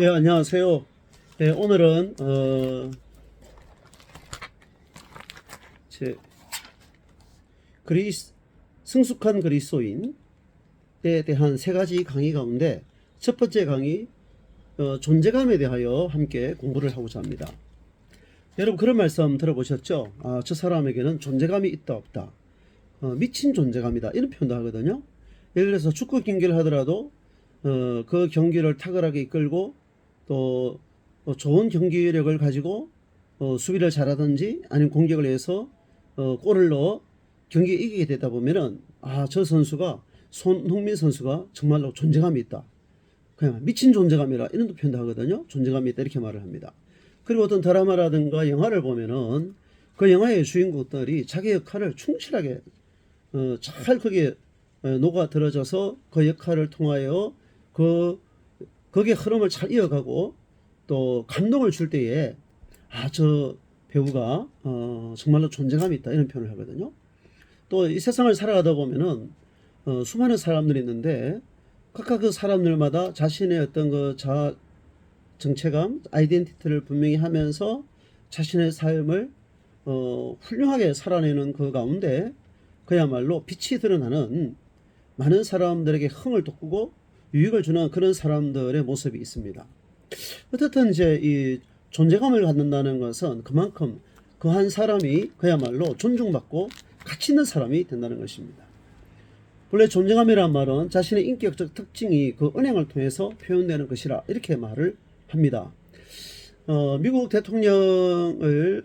네, 안녕하세요. 네, 오늘은 제 그리스 성숙한 그리스도인에 대한 세 가지 강의 가운데 첫 번째 강의 존재감에 대하여 함께 공부를 하고자 합니다. 여러분 그런 말씀 들어보셨죠? 저 사람에게는 존재감이 있다 없다. 미친 존재감이다 이런 표현도 하거든요. 예를 들어서 축구 경기를 하더라도 그 경기를 탁월하게 이끌고 또 좋은 경기력을 가지고 수비를 잘하든지 아니면 공격을 해서 골을 넣어 경기에 이기게 되다 보면은 저 선수가 손흥민 선수가 정말로 존재감이 있다. 그냥 미친 존재감이라 이런 표현도 하거든요. 존재감이 있다 이렇게 말을 합니다. 그리고 어떤 드라마라든가 영화를 보면은 그 영화의 주인공들이 자기 역할을 충실하게 잘 거기에 녹아 들어져서 그 역할을 통하여 거기에 흐름을 잘 이어가고 또 감동을 줄 때에 저 배우가 정말로 존재감이 있다 이런 표현을 하거든요. 또 이 세상을 살아가다 보면은 수많은 사람들이 있는데 각각 그 사람들마다 자신의 어떤 그 정체감, 아이덴티티를 분명히 하면서 자신의 삶을 훌륭하게 살아내는 그 가운데 그야말로 빛이 드러나는 많은 사람들에게 흥을 돋구고 유익을 주는 그런 사람들의 모습이 있습니다. 어쨌든 이제 이 존재감을 갖는다는 것은 그만큼 그 한 사람이 그야말로 존중받고 가치 있는 사람이 된다는 것입니다. 본래 존재감이란 말은 자신의 인격적 특징이 그 은행을 통해서 표현되는 것이라 이렇게 말을 합니다. 미국 대통령을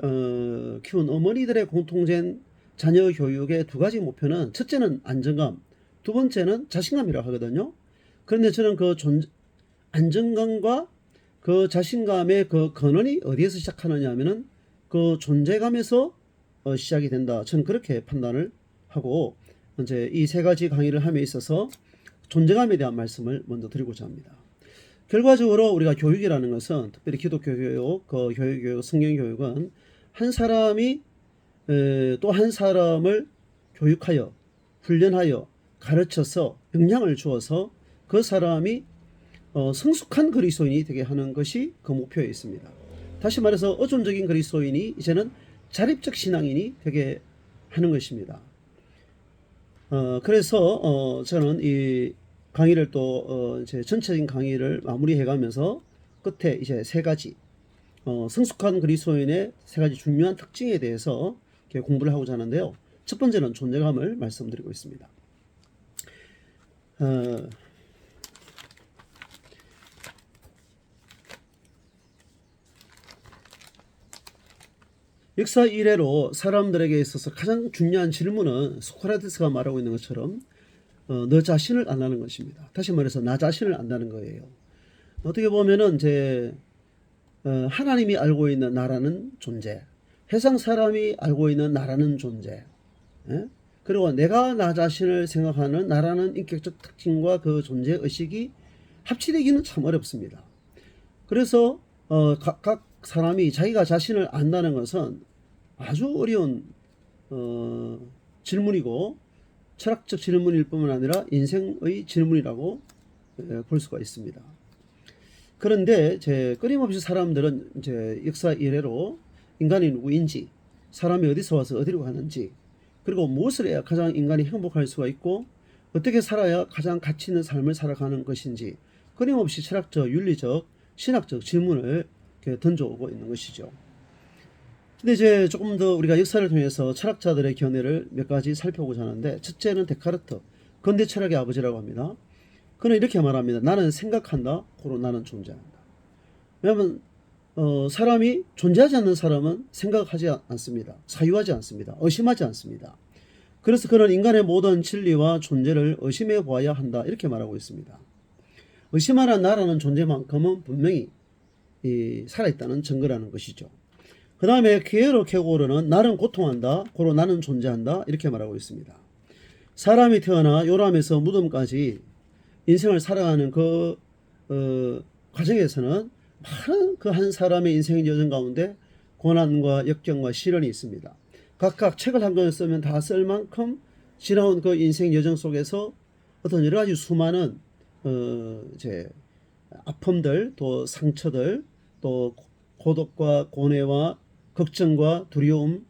키운 어머니들의 공통된 자녀 교육의 두 가지 목표는 첫째는 안정감, 두 번째는 자신감이라고 하거든요. 그런데 저는 그 안정감과 그 자신감의 그 근원이 어디에서 시작하느냐 하면은 그 존재감에서 시작이 된다. 저는 그렇게 판단을 하고 이제 이 세 가지 강의를 함에 있어서 존재감에 대한 말씀을 먼저 드리고자 합니다. 결과적으로 우리가 교육이라는 것은 특별히 기독교 교육, 그 교육, 성경 교육은 한 사람이 또 한 사람을 교육하여 훈련하여 가르쳐서 영향을 주어서 그 사람이 성숙한 그리스도인이 되게 하는 것이 그 목표에 있습니다. 다시 말해서 의존적인 그리스도인이 이제는 자립적 신앙인이 되게 하는 것입니다. 그래서 저는 이 강의를 또 제 전체적인 강의를 마무리해가면서 끝에 이제 세 가지 성숙한 그리스도인의 세 가지 중요한 특징에 대해서 공부를 하고자 하는데요. 첫 번째는 존재감을 말씀드리고 있습니다. 역사 이래로 사람들에게 있어서 가장 중요한 질문은 소크라테스가 말하고 있는 것처럼 너 자신을 안다는 것입니다. 다시 말해서 나 자신을 안다는 거예요. 어떻게 보면은 이제 하나님이 알고 있는 나라는 존재, 세상 사람이 알고 있는 나라는 존재, 예? 그리고 내가 나 자신을 생각하는 나라는 인격적 특징과 그 존재 의식이 합치되기는 참 어렵습니다. 그래서 각 사람이 자기가 자신을 안다는 것은 아주 어려운 질문이고 철학적 질문일 뿐만 아니라 인생의 질문이라고 볼 수가 있습니다. 그런데 끊임없이 사람들은 이제 역사 이래로 인간이 누구인지, 사람이 어디서 와서 어디로 가는지, 그리고 무엇을 해야 가장 인간이 행복할 수가 있고 어떻게 살아야 가장 가치 있는 삶을 살아가는 것인지 끊임없이 철학적, 윤리적, 신학적 질문을 던져오고 있는 것이죠. 근데 이제 조금 더 우리가 역사를 통해서 철학자들의 견해를 몇 가지 살펴보고자 하는데, 첫째는 데카르트, 근대 철학의 아버지라고 합니다. 그는 이렇게 말합니다. 나는 생각한다, 고로 나는 존재한다. 왜냐하면 사람이 존재하지 않는 사람은 생각하지 않습니다. 사유하지 않습니다. 의심하지 않습니다. 그래서 그는 인간의 모든 진리와 존재를 의심해 보아야 한다 이렇게 말하고 있습니다. 의심하는 나라는 존재만큼은 분명히 살아있다는 증거라는 것이죠. 그 다음에 기에로 케고르는 나는 고통한다, 고로 나는 존재한다 이렇게 말하고 있습니다. 사람이 태어나 요람에서 무덤까지 인생을 살아가는 그 과정에서는 많은 그 한 사람의 인생의 여정 가운데 고난과 역경과 시련이 있습니다. 각각 책을 한 권을 쓰면 다 쓸 만큼 지나온 그 인생 여정 속에서 어떤 여러 가지 수많은 이제 아픔들, 또 상처들, 또 고독과 고뇌와 걱정과 두려움,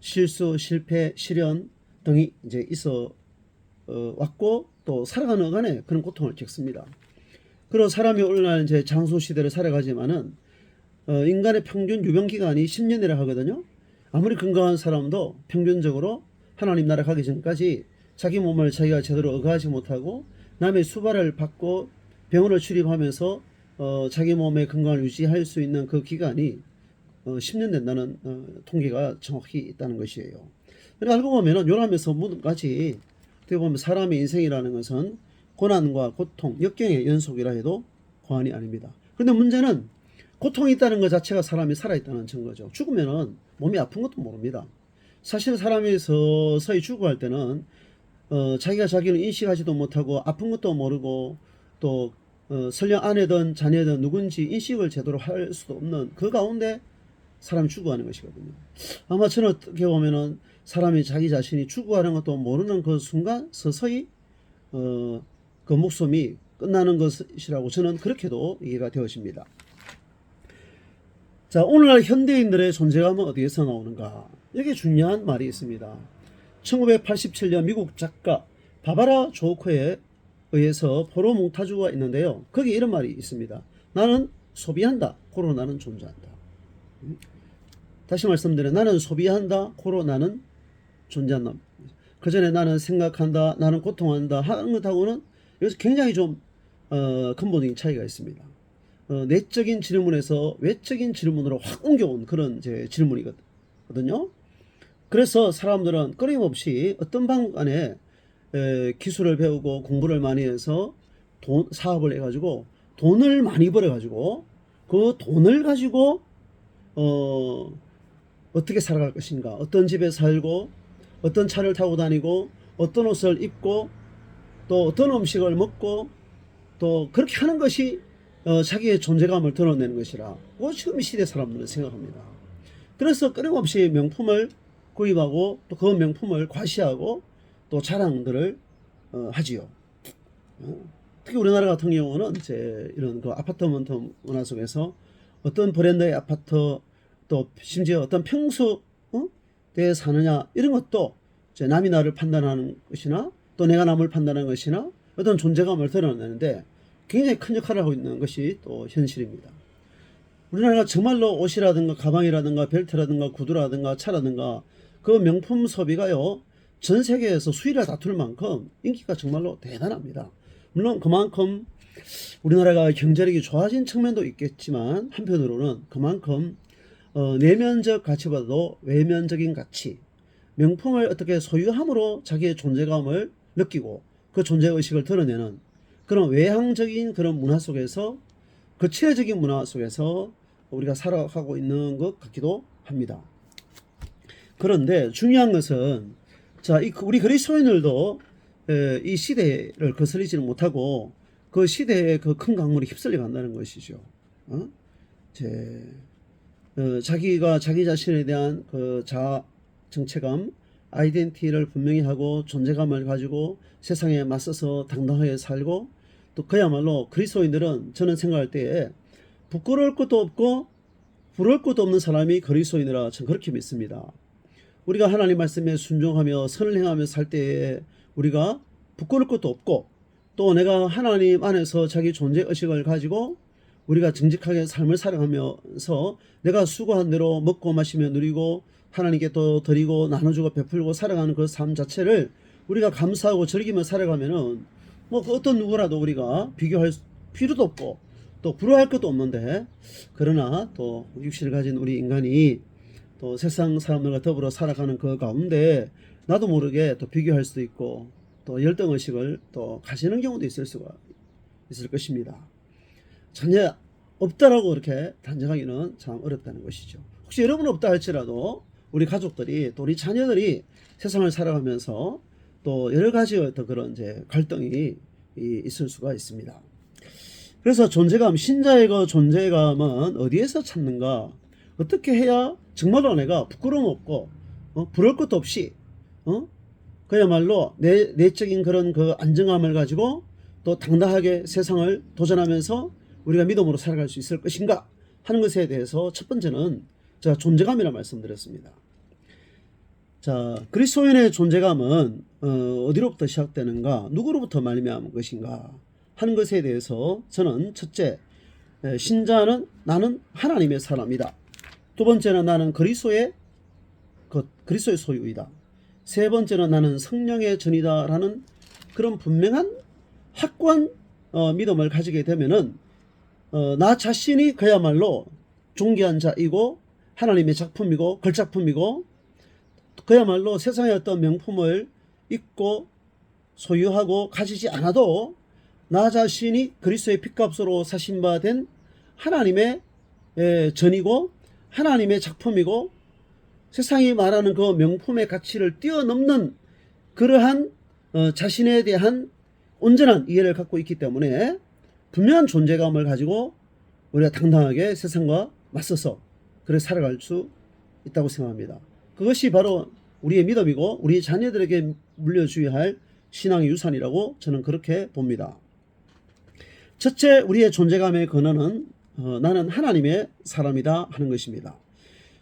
실수, 실패, 시련 등이 이제 있어 왔고 또 살아가는 어간에 그런 고통을 겪습니다. 그리고 사람이 오늘날 이제 장수 시대를 살아가지만은 인간의 평균 유병 기간이 10년이라 하거든요. 아무리 건강한 사람도 평균적으로 하나님 나라 가기 전까지 자기 몸을 자기가 제대로 의거하지 못하고 남의 수발을 받고 병원을 출입하면서 자기 몸의 건강을 유지할 수 있는 그 기간이 10년 된다는 통계가 정확히 있다는 것이에요. 알고 보면은 요람에서 모든까지 어떻게 보면 사람의 인생이라는 것은 고난과 고통, 역경의 연속이라 해도 과언이 아닙니다. 그런데 문제는 고통이 있다는 것 자체가 사람이 살아있다는 증거죠. 죽으면은 몸이 아픈 것도 모릅니다. 사실 사람이 서서히 죽어갈 때는 자기가 자기를 인식하지도 못하고 아픈 것도 모르고 또 설령 아내든 자녀든 누군지 인식을 제대로 할 수도 없는 그 가운데 사람이 죽어가는 것이거든요. 아마 저는 어떻게 보면은 사람이 자기 자신이 죽어가는 것도 모르는 그 순간 서서히 그 목숨이 끝나는 것이라고 저는 그렇게도 이해가 되어집니다. 자, 오늘날 현대인들의 존재감은 어디에서 나오는가? 여기 중요한 말이 있습니다. 1987년 미국 작가 바바라 조커에 의해서 포로 몽타주가 있는데요. 거기 이런 말이 있습니다. 나는 소비한다. 고로 나는 존재한다. 다시 말씀드려 나는 소비한다. 고로 나는 존재한다. 그 전에 나는 생각한다. 나는 고통한다. 하는 것하고는 여기서 굉장히 좀 근본적인 차이가 있습니다. 내적인 질문에서 외적인 질문으로 확 옮겨온 그런 이제 질문이거든요. 그래서 사람들은 끊임없이 어떤 방법 안에 기술을 배우고 공부를 많이 해서 사업을 해가지고 돈을 많이 벌어가지고 그 돈을 가지고 어떻게 살아갈 것인가, 어떤 집에 살고 어떤 차를 타고 다니고 어떤 옷을 입고 또 어떤 음식을 먹고 또 그렇게 하는 것이 자기의 존재감을 드러내는 것이라 지금 이 시대 사람들은 생각합니다. 그래서 끊임없이 명품을 구입하고 또 그 명품을 과시하고 또 자랑들을 하지요. 특히 우리나라 같은 경우는 이제 이런 그 아파트먼트 문화 속에서 어떤 브랜드의 아파트 또 심지어 어떤 평수대에 사느냐 이런 것도 이제 남이 나를 판단하는 것이나 또 내가 남을 판단하는 것이나 어떤 존재감을 드러내는데 굉장히 큰 역할을 하고 있는 것이 또 현실입니다. 우리나라가 정말로 옷이라든가 가방이라든가 벨트라든가 구두라든가 차라든가 그 명품 소비가요 전 세계에서 수위를 다툴 만큼 인기가 정말로 대단합니다. 물론 그만큼 우리나라가 경제력이 좋아진 측면도 있겠지만 한편으로는 그만큼 내면적 가치보다도 외면적인 가치, 명품을 어떻게 소유함으로 자기의 존재감을 느끼고 그 존재의식을 드러내는 그런 외향적인 그런 문화 속에서 거칠어적인 문화 속에서 우리가 살아가고 있는 것 같기도 합니다. 그런데 중요한 것은 자, 우리 그리스도인들도 이 시대를 거스르지는 못하고 그 시대의 그 큰 강물에 휩쓸려 간다는 것이죠. 자기가 자기 자신에 대한 그 자아 정체감, 아이덴티티를 분명히 하고 존재감을 가지고 세상에 맞서서 당당하게 살고 또 그야말로 그리스도인들은 저는 생각할 때에 부끄러울 것도 없고 부러울 것도 없는 사람이 그리스도인이라 저는 그렇게 믿습니다. 우리가 하나님 말씀에 순종하며 선을 행하며 살 때에 우리가 부끄러울 것도 없고 또 내가 하나님 안에서 자기 존재의식을 가지고 우리가 정직하게 삶을 살아가면서 내가 수고한 대로 먹고 마시며 누리고 하나님께 또 드리고 나눠주고 베풀고 살아가는 그 삶 자체를 우리가 감사하고 즐기며 살아가면은 뭐 그 어떤 누구라도 우리가 비교할 필요도 없고 또 부러워할 것도 없는데 그러나 또 육신을 가진 우리 인간이 또 세상 사람들과 더불어 살아가는 그 가운데 나도 모르게 또 비교할 수도 있고 또 열등의식을 또 가지는 경우도 있을 것입니다. 전혀 없다라고 이렇게 단정하기는 참 어렵다는 것이죠. 혹시 여러분 없다 할지라도 우리 가족들이 또 우리 자녀들이 세상을 살아가면서 또 여러 가지 어떤 그런 이제 갈등이 있을 수가 있습니다. 그래서 존재감, 신자의 그 존재감은 어디에서 찾는가? 어떻게 해야 정말로 내가 부끄러움 없고 부러울 것도 없이 그야말로 내적인 그런 그 안정감을 가지고 또 당당하게 세상을 도전하면서 우리가 믿음으로 살아갈 수 있을 것인가 하는 것에 대해서 첫 번째는 제가 존재감이라 말씀드렸습니다. 자, 그리스도인의 존재감은 어디로부터 시작되는가, 누구로부터 말미암은 것인가 하는 것에 대해서 저는 첫째, 신자는 나는 하나님의 사람이다. 두 번째는 나는 그리스도의 소유이다. 세 번째는 나는 성령의 전이다라는 그런 분명한 확고한 믿음을 가지게 되면은 나 자신이 그야말로 존귀한 자이고 하나님의 작품이고 걸작품이고 그야말로 세상의 어떤 명품을 입고 소유하고 가지지 않아도 나 자신이 그리스도의 핏값으로 사신 바 된 하나님의 전이고 하나님의 작품이고 세상이 말하는 그 명품의 가치를 뛰어넘는 그러한 자신에 대한 온전한 이해를 갖고 있기 때문에 분명한 존재감을 가지고 우리가 당당하게 세상과 맞서서 그래 살아갈 수 있다고 생각합니다. 그것이 바로 우리의 믿음이고 우리 자녀들에게 물려줘야 할 신앙의 유산이라고 저는 그렇게 봅니다. 첫째, 우리의 존재감의 근원은 나는 하나님의 사람이다 하는 것입니다.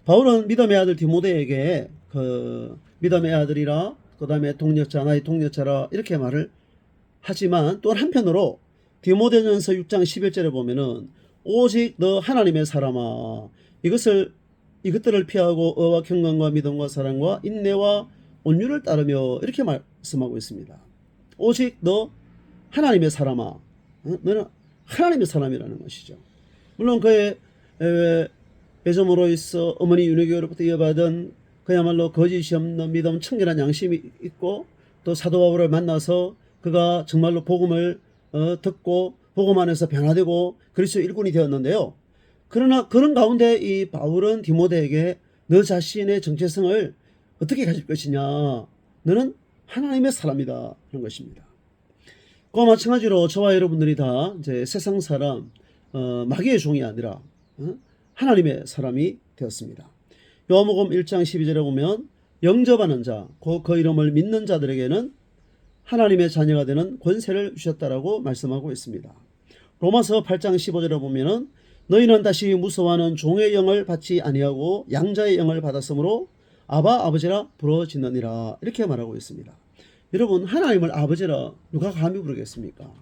바울은 믿음의 아들 디모데에게 믿음의 아들이라 그 다음에 동력자, 나의 동력자라 이렇게 말을 하지만 또 한편으로 디모데전서 6장 11절에 보면은 오직 너 하나님의 사람아 이것들을 피하고 의와 경건과 믿음과 사랑과 인내와 온유를 따르며 이렇게 말씀하고 있습니다. 오직 너 하나님의 사람아, 너는 하나님의 사람이라는 것이죠. 물론 그의 배점으로 있어 어머니 윤회교로부터 이어받은 그야말로 거짓이 없는 믿음, 청결한 양심이 있고 또 사도 바울을 만나서 그가 정말로 복음을 듣고 복음 안에서 변화되고 그리스도 일꾼이 되었는데요. 그러나 그런 가운데 이 바울은 디모데에게 너 자신의 정체성을 어떻게 가질 것이냐, 너는 하나님의 사람이다 하는 것입니다. 그와 마찬가지로 저와 여러분들이 다 이제 세상 사람, 마귀의 종이 아니라 하나님의 사람이 되었습니다. 요한복음 1장 12절에 보면 영접하는 자, 그 이름을 믿는 자들에게는 하나님의 자녀가 되는 권세를 주셨다라고 말씀하고 있습니다. 로마서 8장 15절에 보면은 너희는 다시 무서워하는 종의 영을 받지 아니하고 양자의 영을 받았으므로 아바 아버지라 부르짖느니라 이렇게 말하고 있습니다. 여러분, 하나님을 아버지라 누가 감히 부르겠습니까?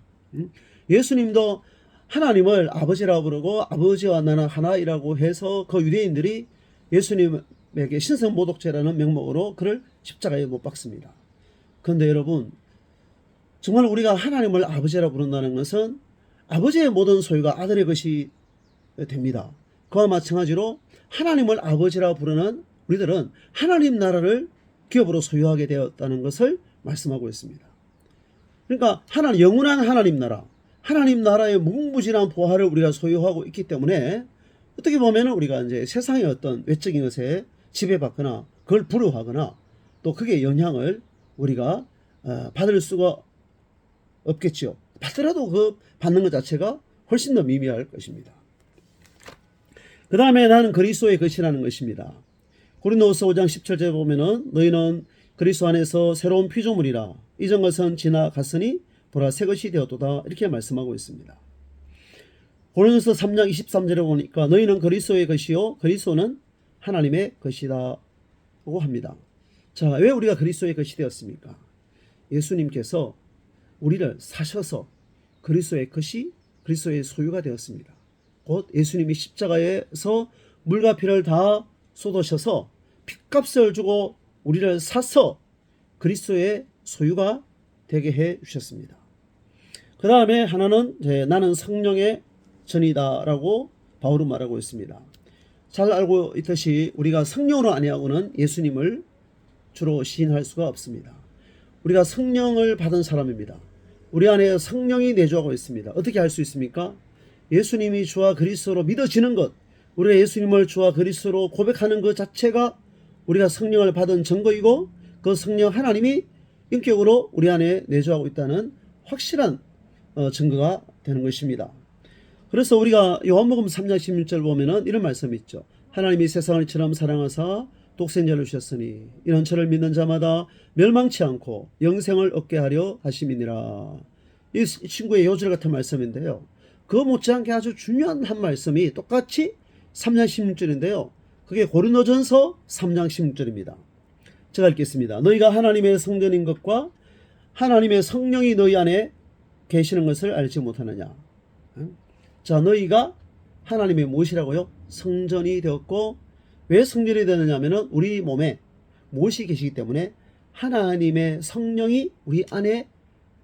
예수님도 하나님을 아버지라 부르고 아버지와 나는 하나이라고 해서 그 유대인들이 예수님에게 신성모독죄라는 명목으로 그를 십자가에 못 박습니다. 그런데 여러분, 정말 우리가 하나님을 아버지라 부른다는 것은 아버지의 모든 소유가 아들의 것이 됩니다. 그와 마찬가지로 하나님을 아버지라 부르는 우리들은 하나님 나라를 기업으로 소유하게 되었다는 것을 말씀하고 있습니다. 그러니까 영원한 하나님 나라의 무궁무진한 보화를 우리가 소유하고 있기 때문에 어떻게 보면 우리가 이제 세상의 어떤 외적인 것에 지배받거나 그걸 부러워하거나 또 그게 영향을 우리가 받을 수가 없겠죠. 받더라도 그 받는 것 자체가 훨씬 더 미미할 것입니다. 그 다음에 나는 그리스도의 것이라는 것입니다. 고린도후서 5장 17절에 보면은 너희는 그리스도 안에서 새로운 피조물이라 이전 것은 지나갔으니 보라 새 것이 되었도다 이렇게 말씀하고 있습니다. 고린도서 3장 23절에 보니까 너희는 그리스도의 것이요 그리스도는 하나님의 것이다라고 합니다. 자, 왜 우리가 그리스도의 것이 되었습니까? 예수님께서 우리를 사셔서 그리스도의 것이 그리스도의 소유가 되었습니다. 곧 예수님이 십자가에서 물과 피를 다 쏟으셔서 핏값을 주고 우리를 사서 그리스도의 소유가 되게 해 주셨습니다. 그 다음에 하나는 나는 성령의 전이다라고 바울은 말하고 있습니다. 잘 알고 있듯이 우리가 성령으로 아니하고는 예수님을 주로 시인할 수가 없습니다. 우리가 성령을 받은 사람입니다. 우리 안에 성령이 내주하고 있습니다. 어떻게 할 수 있습니까? 예수님이 주와 그리스도로 믿어지는 것, 우리가 예수님을 주와 그리스도로 고백하는 것 자체가 우리가 성령을 받은 증거이고 그 성령 하나님이 인격으로 우리 안에 내주하고 있다는 확실한 증거가 되는 것입니다. 그래서 우리가 요한복음 3장 16절 보면은 이런 말씀이 있죠. 하나님이 세상을 이처럼 사랑하사 독생자를 주셨으니 이는 저를 믿는 자마다 멸망치 않고 영생을 얻게 하려 하심이니라. 이 친구의 요절 같은 말씀인데요. 그 못지않게 아주 중요한 한 말씀이 똑같이 3장 16절인데요. 그게 고린도전서 3장 16절입니다. 제가 읽겠습니다. 너희가 하나님의 성전인 것과 하나님의 성령이 너희 안에 계시는 것을 알지 못하느냐. 자, 너희가 하나님의 무엇이라고요? 성전이 되었고, 왜 성전이 되느냐 하면은 우리 몸에 무엇이 계시기 때문에, 하나님의 성령이 우리 안에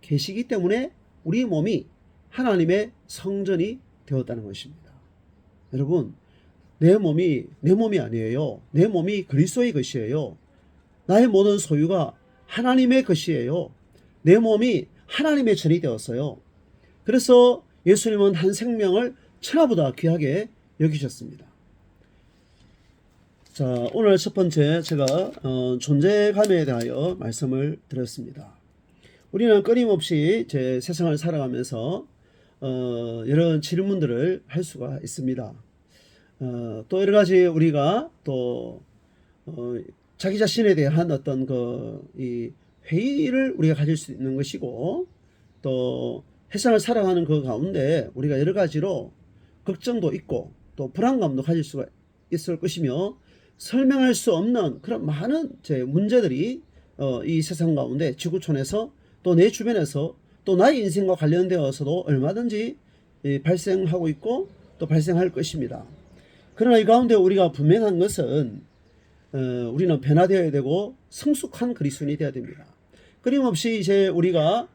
계시기 때문에 우리 몸이 하나님의 성전이 되었다는 것입니다. 여러분, 내 몸이 내 몸이 아니에요. 내 몸이 그리스도의 것이에요. 나의 모든 소유가 하나님의 것이에요. 내 몸이 하나님의 전이 되었어요. 그래서 예수님은 한 생명을 천하보다 귀하게 여기셨습니다. 자, 오늘 첫 번째 제가 존재감에 대하여 말씀을 드렸습니다. 우리는 끊임없이 제 세상을 살아가면서 여러 질문들을 할 수가 있습니다. 또 여러 가지 우리가 또 자기 자신에 대한 어떤 이 회의를 우리가 가질 수 있는 것이고, 또 세상을 살아가는 그 가운데 우리가 여러 가지로 걱정도 있고 또 불안감도 가질 수가 있을 것이며, 설명할 수 없는 그런 많은 문제들이 이 세상 가운데 지구촌에서 또 내 주변에서 또 나의 인생과 관련되어서도 얼마든지 발생하고 있고 또 발생할 것입니다. 그러나 이 가운데 우리가 분명한 것은 우리는 변화되어야 되고 성숙한 그리스도인이 되어야 됩니다. 끊임없이 이제 우리가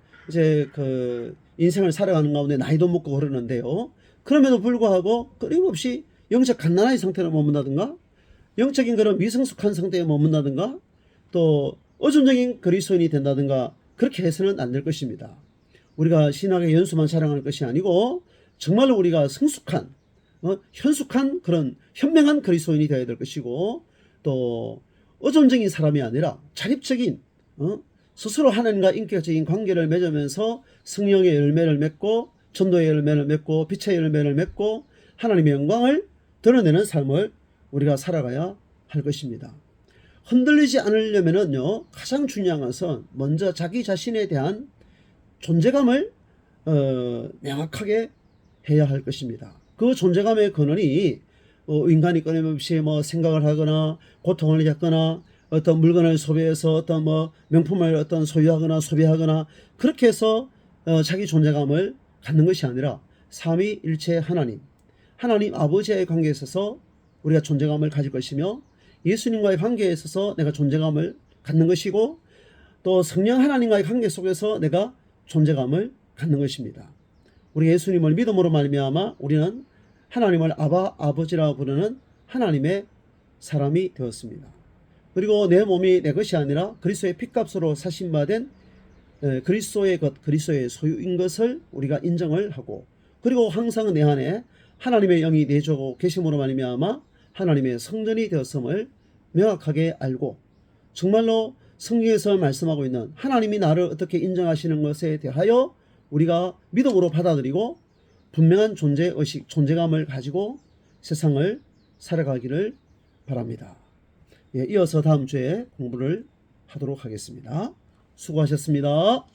그 인생을 살아가는 가운데 나이도 먹고 그러는데요. 그럼에도 불구하고 끊임없이 영적 갓난아기 상태로 머문다든가, 영적인 그런 미성숙한 상태에 머문다든가, 또 어존적인 그리스도인이 된다든가, 그렇게 해서는 안 될 것입니다. 우리가 신학의 연수만 자랑할 것이 아니고 정말로 우리가 성숙한 현숙한 그런 현명한 그리스도인이 되어야 될 것이고, 또 어존적인 사람이 아니라 자립적인 스스로 하나님과 인격적인 관계를 맺으면서 성령의 열매를 맺고 전도의 열매를 맺고 빛의 열매를 맺고 하나님의 영광을 드러내는 삶을 우리가 살아가야 할 것입니다. 흔들리지 않으려면은요, 가장 중요한 것은 먼저 자기 자신에 대한 존재감을 명확하게 해야 할 것입니다. 그 존재감의 근원이 인간이 끊임없이 생각을 하거나 고통을 겪거나 어떤 물건을 소비해서 어떤 명품을 어떤 소유하거나 소비하거나 그렇게 해서 자기 존재감을 갖는 것이 아니라 삼위일체 하나님 아버지의 관계에 있어서 우리가 존재감을 가질 것이며, 예수님과의 관계에 있어서 내가 존재감을 갖는 것이고, 또 성령 하나님과의 관계 속에서 내가 존재감을 갖는 것입니다. 우리 예수님을 믿음으로 말미암아 우리는 하나님을 아버지라고 부르는 하나님의 사람이 되었습니다. 그리고 내 몸이 내 것이 아니라 그리스도의 핏값으로 사신받은 그리스도의 것, 그리스도의 소유인 것을 우리가 인정을 하고, 그리고 항상 내 안에 하나님의 영이 내주고 계심으로 말미암아 하나님의 성전이 되었음을 명확하게 알고, 정말로 성경에서 말씀하고 있는 하나님이 나를 어떻게 인정하시는 것에 대하여 우리가 믿음으로 받아들이고 분명한 존재의식, 존재감을 가지고 세상을 살아가기를 바랍니다. 이어서 다음 주에 공부를 하도록 하겠습니다. 수고하셨습니다.